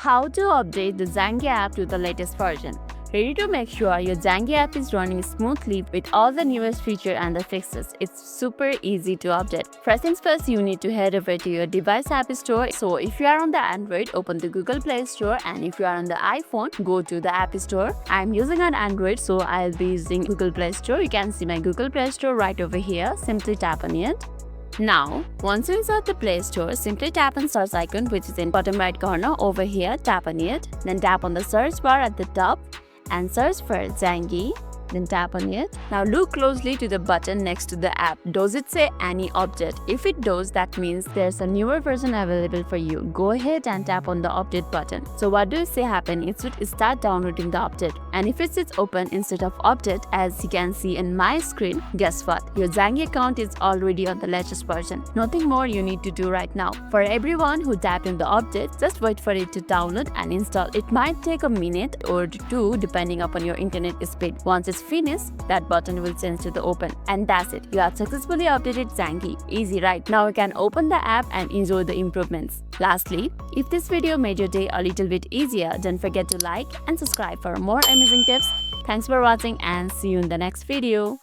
How to update the Zangi app to the latest version. Ready to make sure your Zangi app is running smoothly with all the newest features and the fixes. It's super easy to update. First things first, you need to head over to your device app store. So if you are on the Android, open the Google Play Store, and if you are on the iPhone, go to the App Store. I'm using an Android, so I'll be using Google Play Store. You can see my Google Play Store right over here. Simply tap on it. Now, once you insert the Play Store, simply tap on search icon which is in bottom right corner over here, tap on it. Then tap on the search bar at the top and search for Zangi. Then tap on it. Now look closely to the button next to the app. Does it say any update? If it does, that means there's a newer version available for you. Go ahead and tap on the update button. So what do you say happen? It should start downloading the update. And if it sits open instead of update, as you can see in my screen, guess what? Your Zangi account is already on the latest version. Nothing more you need to do right now. For everyone who tapped in the update, just wait for it to download and install. It might take a minute or two depending upon your internet speed. Once it's finished, that button will change to the open, and that's it. You have successfully updated Zangi. Easy, right? Now you can open the app and enjoy the improvements. Lastly, if this video made your day a little bit easier, don't forget to like and subscribe for more amazing tips. Thanks for watching and see you in the next video.